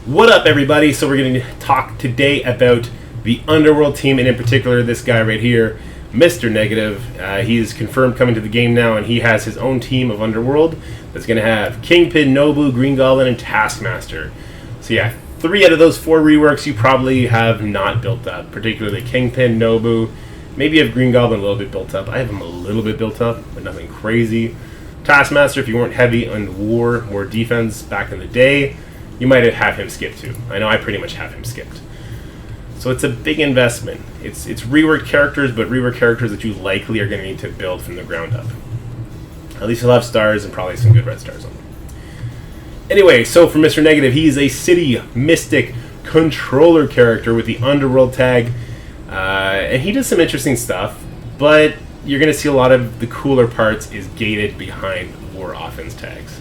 What up, everybody? So we're going to talk today about the Underworld team, and in particular this guy right here, Mr. Negative. He's confirmed coming to the game now, and he has his own team of Underworld that's going to have Kingpin, Nobu, Green Goblin, and Taskmaster. So yeah, 3 out of those 4 reworks you probably have not built up, particularly Kingpin, Nobu. Maybe you have Green Goblin a little bit built up. I have him a little bit built up, but nothing crazy. Taskmaster, if you weren't heavy on war defense back in the day, you might have him skipped too. I know I pretty much have him skipped. So it's a big investment. It's reworked characters, but reworked characters that you likely are going to need to build from the ground up. At least he'll have stars and probably some good red stars on them. Anyway, so for Mr. Negative, he's a City Mystic controller character with the Underworld tag. And he does some interesting stuff, but you're going to see a lot of the cooler parts is gated behind war offense tags.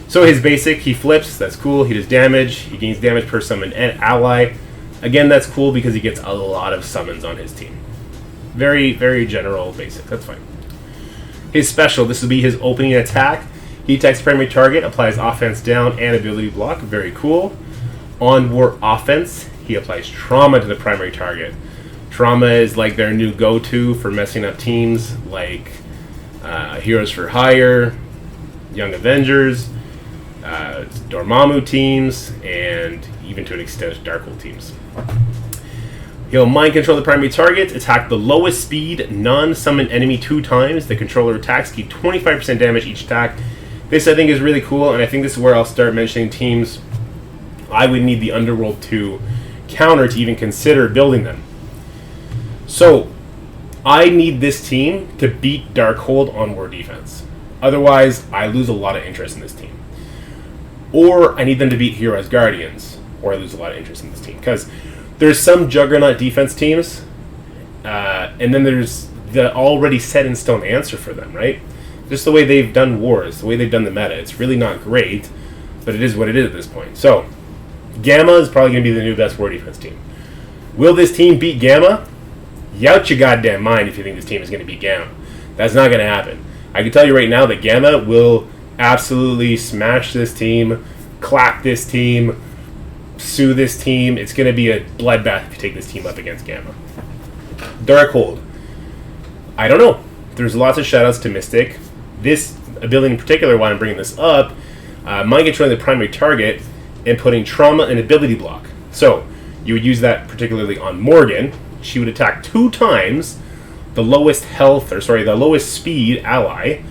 So his basic, he flips, that's cool. He does damage, he gains damage per summon and ally. Again, that's cool because he gets a lot of summons on his team. Very, very general basic, that's fine. His special, this will be his opening attack. He attacks primary target, applies offense down and ability block, very cool. On war offense, he applies trauma to the primary target. Trauma is like their new go-to for messing up teams like Heroes for Hire, Young Avengers, Dormammu teams, and even to an extent Darkhold teams. He'll mind control the primary target, attack the lowest speed, non-summon enemy 2 times. The controller attacks keep 25% damage each attack. This I think is really cool, and I think this is where I'll start mentioning teams I would need the Underworld to counter to even consider building them. So, I need this team to beat Darkhold on war defense. Otherwise, I lose a lot of interest in this team. Or I need them to beat Hero as Guardians, or I lose a lot of interest in this team. Because there's some Juggernaut defense teams, and then there's the already set in stone answer for them, right? Just the way they've done wars, the way they've done the meta. It's really not great, but it is what it is at this point. So, Gamma is probably going to be the new best war defense team. Will this team beat Gamma? You out your goddamn mind if you think this team is going to beat Gamma. That's not going to happen. I can tell you right now that Gamma will absolutely smash this team, clap this team, sue this team. It's going to be a bloodbath if you take this team up against Gamma. Darkhold. I don't know. There's lots of shoutouts to Mystic. This ability in particular, why I'm bringing this up, mind controlling the primary target and putting trauma and ability block. So, you would use that particularly on Morgan. She would attack 2 times the lowest the lowest speed ally,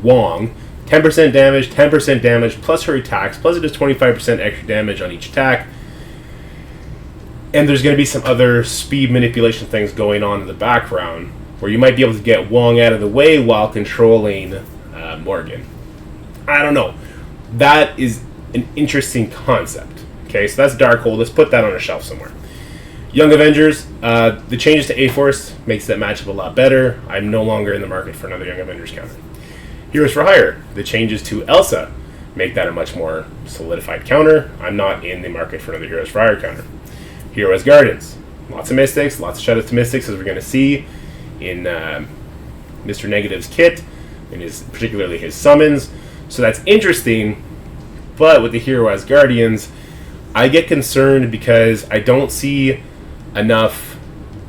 Wong. 10% damage, plus her attacks, plus it does 25% extra damage on each attack. And there's going to be some other speed manipulation things going on in the background where you might be able to get Wong out of the way while controlling Morgan. I don't know. That is an interesting concept. Okay, so that's Darkhold. Let's put that on a shelf somewhere. Young Avengers, the changes to A-Force makes that matchup a lot better. I'm no longer in the market for another Young Avengers counter. Heroes for Hire, the changes to Elsa make that a much more solidified counter. I'm not in the market for another Heroes for Hire counter. Hero as Guardians, lots of Mystics, lots of shoutouts to Mystics, as we're going to see in Mr. Negative's kit, and particularly his summons. So that's interesting, but with the Hero as Guardians, I get concerned because I don't see enough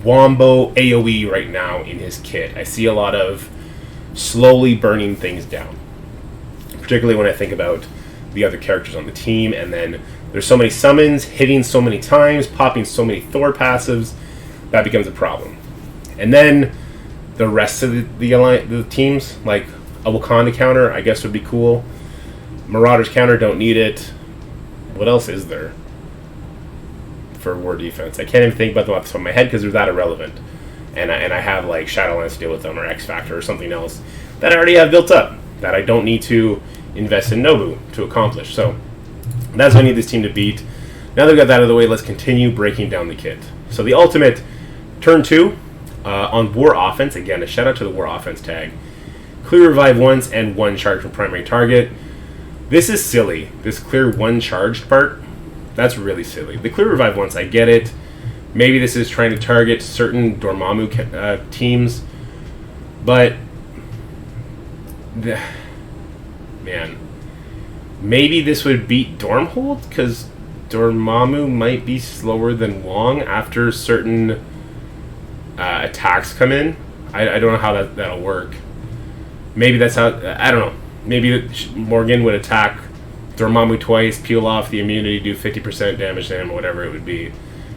Wombo AoE right now in his kit. I see a lot of slowly burning things down, particularly when I think about the other characters on the team, and then there's so many summons, hitting so many times, popping so many Thor passives, that becomes a problem. And then the rest of the teams, like a Wakanda counter, I guess would be cool. Marauders counter, don't need it. What else is there for war defense? I can't even think about them off the top of my head because they're that irrelevant. And I have like Shadowlands to deal with them, or X Factor, or something else that I already have built up that I don't need to invest in Nobu to accomplish. So that's what I need this team to beat. Now that we've got that out of the way, let's continue breaking down the kit. So the ultimate, turn 2, on war offense, again, a shout out to the war offense tag. Clear revive once and 1 charge from primary target. This is silly. This clear 1 charged part, that's really silly. The clear revive once, I get it. Maybe this is trying to target certain Dormammu teams, but man, maybe this would beat Dormhold because Dormammu might be slower than Wong after certain attacks come in. I don't know how that'll work. Maybe that's how... I don't know. Maybe Morgan would attack Dormammu twice, peel off the immunity, do 50% damage to him, or whatever it would be,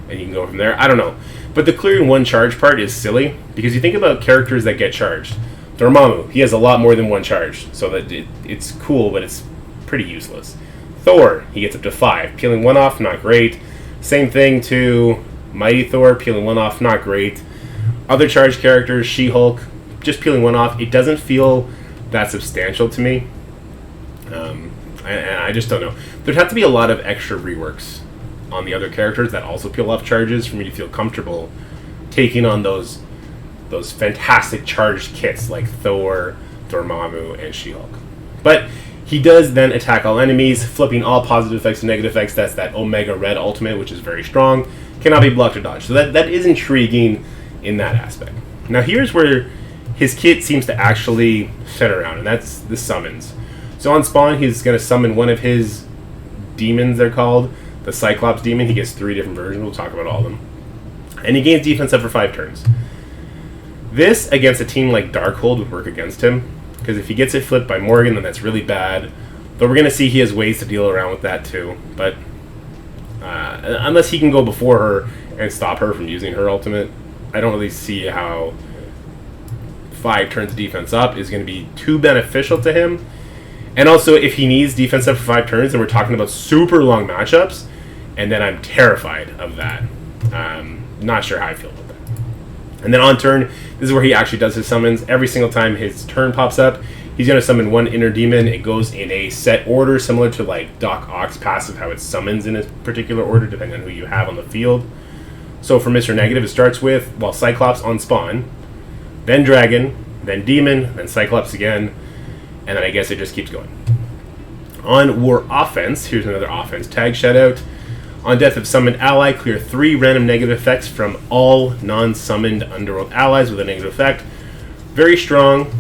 and you can go from there. I don't know. But the clearing one charge part is silly, because you think about characters that get charged. Dormammu, he has a lot more than one charge, so that it's cool, but it's pretty useless. Thor, he gets up to 5. Peeling one off, not great. Same thing to Mighty Thor, peeling one off, not great. Other charged characters, She-Hulk, just peeling one off, it doesn't feel that substantial to me. I just don't know. There'd have to be a lot of extra reworks on the other characters that also peel off charges for me to feel comfortable taking on those fantastic charged kits like Thor, Dormammu, and She-Hulk. But he does then attack all enemies, flipping all positive effects to negative effects. That's that Omega Red ultimate, which is very strong. Cannot be blocked or dodged. So that is intriguing in that aspect. Now here's where his kit seems to actually fit around, and that's the summons. So on spawn, he's going to summon one of his demons, they're called. The Cyclops demon. He gets 3 different versions. We'll talk about all of them. And he gains defense up for 5 turns. This, against a team like Darkhold, would work against him. Because if he gets it flipped by Morgan, then that's really bad. Though we're going to see he has ways to deal around with that too. But unless he can go before her and stop her from using her ultimate, I don't really see how 5 turns of defense up is going to be too beneficial to him. And also, if he needs defense up for 5 turns, then we're talking about super long matchups, and then I'm terrified of that. Not sure how I feel about that. And then on turn, this is where he actually does his summons. Every single time his turn pops up, he's going to summon one inner demon. It goes in a set order, similar to like Doc Ock's passive, how it summons in a particular order, depending on who you have on the field. So for Mr. Negative, it starts with, well, Cyclops on spawn, then Dragon, then Demon, then Cyclops again, and then I guess it just keeps going. On War Offense, here's another offense tag shoutout. On death of summoned ally, clear 3 random negative effects from all non-summoned Underworld allies with a negative effect. Very strong,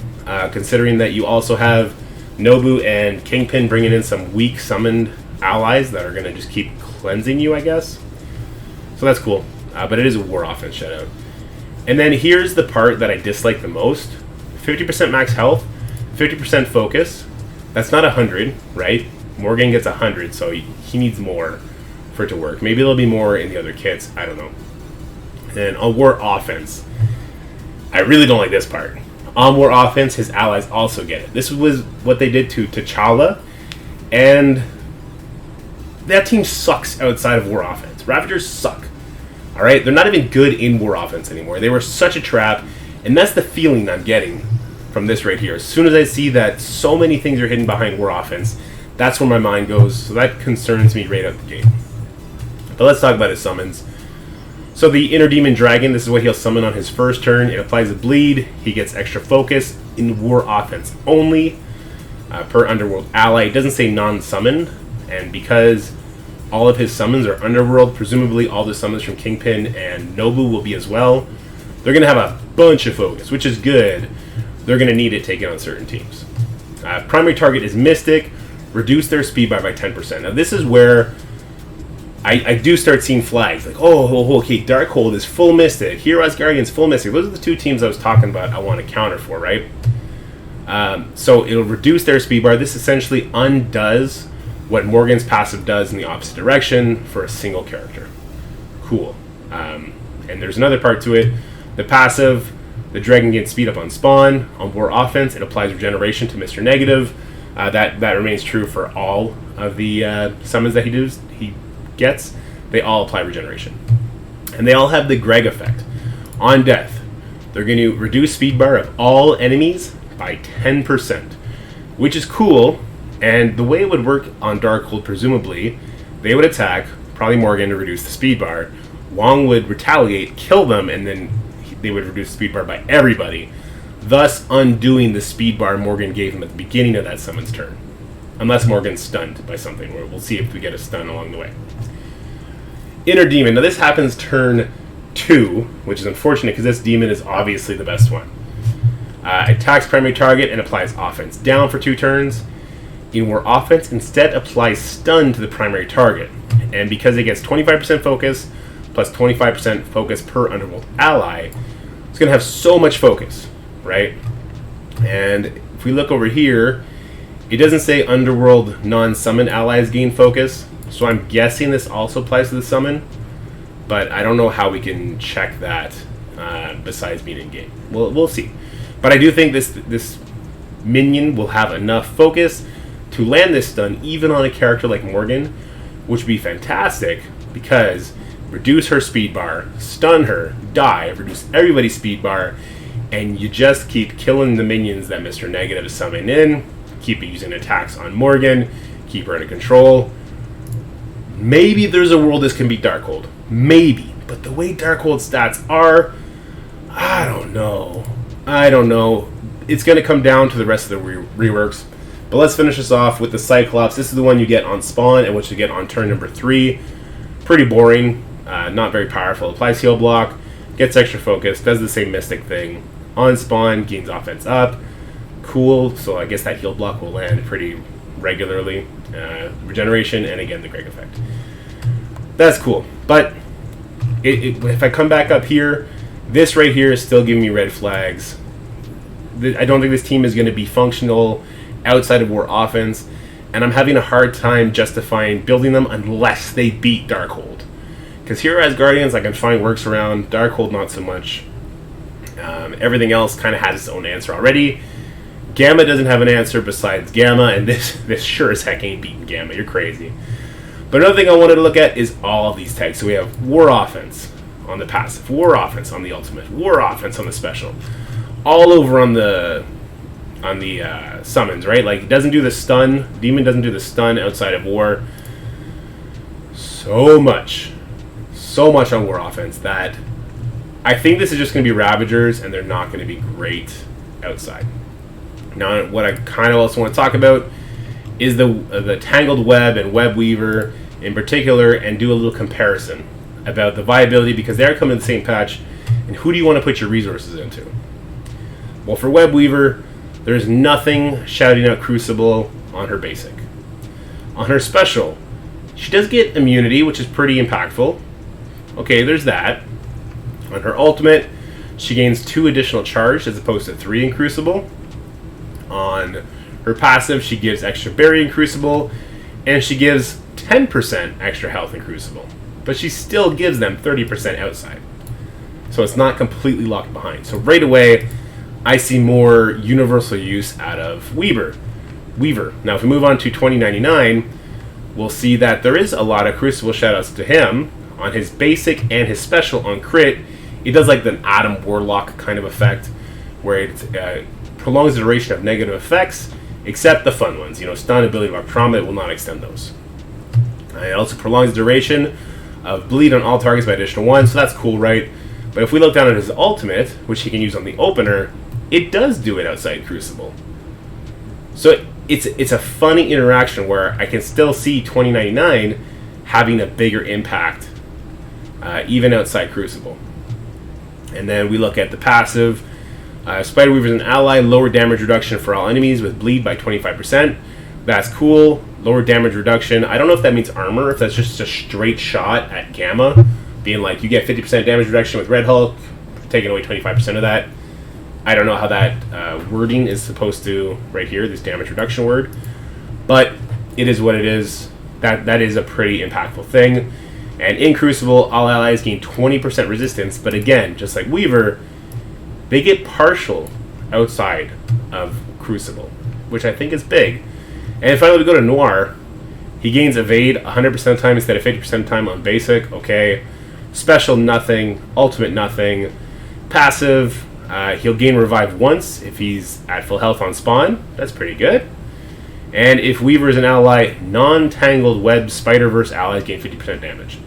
considering that you also have Nobu and Kingpin bringing in some weak summoned allies that are going to just keep cleansing you, I guess. So that's cool, but it is a War Offense shoutout. And then here's the part that I dislike the most. 50% max health, 50% focus. That's not 100, right? Morgan gets 100, so he needs more for it to work. Maybe there'll be more in the other kits. I don't know. And on War Offense, I really don't like this part. On War Offense, his allies also get it. This was what they did to T'Challa, and that team sucks outside of War Offense. Ravagers suck. Alright? They're not even good in War Offense anymore. They were such a trap, and that's the feeling I'm getting from this right here. As soon as I see that so many things are hidden behind War Offense, that's where my mind goes. So that concerns me right out the gate. But let's talk about his summons. So the Inner Demon Dragon, this is what he'll summon on his first turn. It applies a bleed. He gets extra focus in War Offense only per Underworld ally. It doesn't say non-summoned. And because all of his summons are Underworld, presumably all the summons from Kingpin and Nobu will be as well. They're going to have a bunch of focus, which is good. They're going to need it taken on certain teams. Primary target is Mystic. Reduce their speed by 10%. Now this is where I do start seeing flags. Like, okay, Darkhold is full Mystic. Hero Asgardian's full Mystic. Those are the 2 teams I was talking about I want to counter for, right? So it'll reduce their speed bar. This essentially undoes what Morgan's passive does in the opposite direction for a single character. Cool. And there's another part to it. The passive, the Dragon gains speed up on spawn. On War Offense, it applies regeneration to Mr. Negative. That remains true for all of the summons that he gets. They all apply regeneration. And they all have the Greg effect. On death, they're going to reduce speed bar of all enemies by 10%, which is cool. And the way it would work on Darkhold, presumably, they would attack, probably Morgan to reduce the speed bar. Wong would retaliate, kill them, and then they would reduce the speed bar by everybody, thus undoing the speed bar Morgan gave him at the beginning of that summon's turn. Unless Morgan's stunned by something, where we'll see if we get a stun along the way. Inner Demon. Now this happens turn 2, which is unfortunate because this demon is obviously the best one. Attacks primary target and applies offense down for 2 turns. in War Offense instead applies stun to the primary target. And because it gets 25% focus plus 25% focus per Underworld ally, it's going to have so much focus, right? And if we look over here, it doesn't say Underworld non-summon allies gain focus, so I'm guessing this also applies to the summon, but I don't know how we can check that besides being in-game. We'll see. But I do think this minion will have enough focus to land this stun even on a character like Morgan, which would be fantastic because reduce her speed bar, stun her, die, reduce everybody's speed bar, and you just keep killing the minions that Mr. Negative is summoning in, keep using attacks on Morgan, keep her under control. Maybe there's a world this can beat Darkhold. Maybe. But the way Darkhold's stats are, I don't know. It's going to come down to the rest of the reworks. But let's finish this off with the Cyclops. This is the one you get on spawn and which you get on turn number 3. Pretty boring. Not very powerful. Applies heal block. Gets extra focus. Does the same Mystic thing. On spawn. Gains offense up. Cool. So I guess that heal block will land pretty regularly. Regeneration. And again, the Greg effect. That's cool. But if I come back up here, this right here is still giving me red flags. I don't think this team is going to be functional outside of War Offense, and I'm having a hard time justifying building them unless they beat Darkhold. Because here as Guardians, I can find works around. Darkhold, not so much. Everything else kind of has its own answer already. Gamma doesn't have an answer besides Gamma, and this sure as heck ain't beating Gamma. You're crazy. But another thing I wanted to look at is all of these tags. So we have War Offense on the passive, War Offense on the ultimate, War Offense on the special, all over on the summons, right? Like, it doesn't do the stun. Demon doesn't do the stun outside of War. So much on War Offense that I think this is just going to be Ravagers, and they're not going to be great outside. Now, what I kind of also want to talk about is the Tangled Web and Web Weaver in particular, and do a little comparison about the viability, because they're coming in the same patch, and who do you want to put your resources into? Well, for Web Weaver, there's nothing shouting out Crucible on her basic. On her special, she does get immunity, which is pretty impactful. Okay, there's that. On her ultimate, she gains 2 additional charge as opposed to 3 in Crucible. On her passive, she gives extra berry in Crucible, and she gives 10% extra health in Crucible. But she still gives them 30% outside. So it's not completely locked behind. So right away, I see more universal use out of Weaver. Now, if we move on to 2099, we'll see that there is a lot of Crucible shoutouts to him. On his basic and his special on crit, it does like the Adam Warlock kind of effect, where it prolongs the duration of negative effects, except the fun ones. Stun, ability, lock, trauma, it will not extend those. It also prolongs the duration of bleed on all targets by additional 1, so that's cool, right? But if we look down at his ultimate, which he can use on the opener, it does do it outside Crucible. So it's a funny interaction where I can still see 2099 having a bigger impact even outside Crucible. And then we look at the passive. Spider Weaver is an ally, lower damage reduction for all enemies with bleed by 25%. That's cool. Lower damage reduction. I don't know if that means armor, if that's just a straight shot at Gamma, being like you get 50% damage reduction with Red Hulk, taking away 25% of that. I don't know how that wording is supposed to, right here, this damage reduction word. But it is what it is. That is a pretty impactful thing. And in Crucible, all allies gain 20% resistance, but again, just like Weaver, they get partial outside of Crucible, which I think is big. And finally, we go to Noir. He gains evade 100% of the time instead of 50% of the time on basic. Okay. Special, nothing. Ultimate, nothing. Passive, he'll gain revive once if he's at full health on spawn. That's pretty good. And if Weaver is an ally, non-Tangled Web Spider-Verse allies gain 50% damage.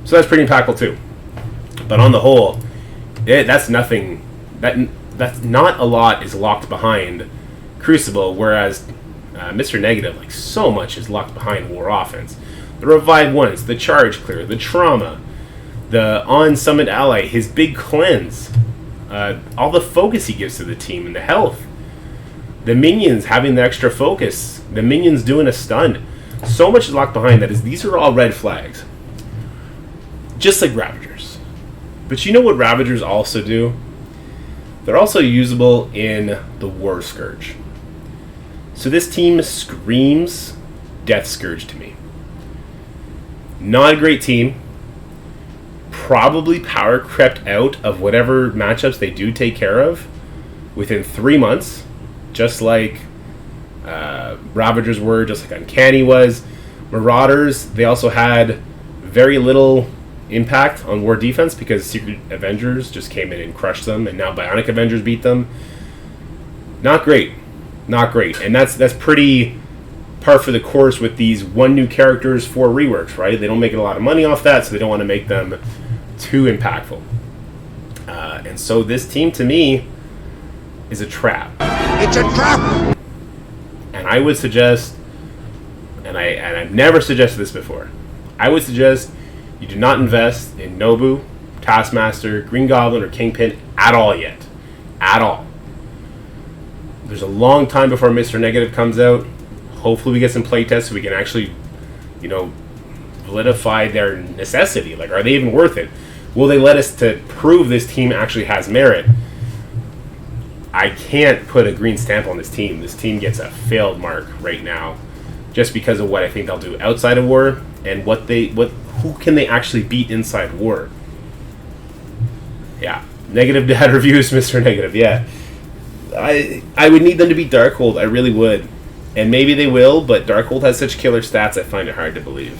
So that's pretty impactful too. But on the whole, that's nothing. That's not a lot is locked behind Crucible, whereas Mr. Negative, like, so much is locked behind War Offense. The revive ones, the charge clear, the trauma, the on-summit ally, his big cleanse, all the focus he gives to the team, and the health. The minions having the extra focus. The minions doing a stun. So much is locked behind that. These are all red flags. Just like Ravagers. But you know what Ravagers also do? They're also usable in the War Scourge. So this team screams Death Scourge to me. Not a great team. Probably power crept out of whatever matchups they do take care of within 3 months. Just like Ravagers were, just like Uncanny was. Marauders, they also had very little impact on War Defense because Secret Avengers just came in and crushed them, and now Bionic Avengers beat them. Not great. Not great. And that's pretty par for the course with these 1 new characters, 4 reworks, right? They don't make a lot of money off that, so they don't want to make them too impactful. And so this team, to me, is a trap. It's a trap! And I would suggest, and I've never suggested this before, I would suggest you do not invest in Nobu, Taskmaster, Green Goblin, or Kingpin at all yet. At all. There's a long time before Mr. Negative comes out. Hopefully we get some playtests so we can actually, validify their necessity. Like, are they even worth it? Will they let us to prove this team actually has merit? I can't put a green stamp on this team. This team gets a failed mark right now, just because of what I think they'll do outside of War and who can they actually beat inside War. Yeah, negative dad reviews, Mr. Negative. Yeah, I would need them to beat Darkhold. I really would, and maybe they will. But Darkhold has such killer stats, I find it hard to believe.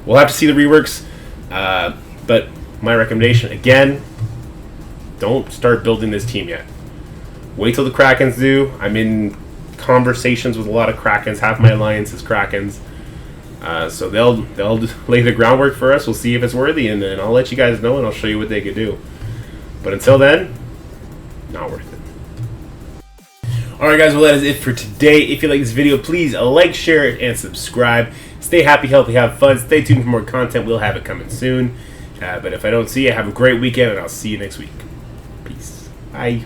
We'll have to see the reworks, but my recommendation again: don't start building this team yet. Wait till the Krakens do. I'm in conversations with a lot of Krakens. Half my alliance is Krakens. So they'll lay the groundwork for us. We'll see if it's worthy, and then I'll let you guys know, and I'll show you what they could do. But until then, not worth it. Alright guys, well that is it for today. If you like this video, please like, share it, and subscribe. Stay happy, healthy, have fun. Stay tuned for more content. We'll have it coming soon. But if I don't see you, have a great weekend, and I'll see you next week. Peace. Bye.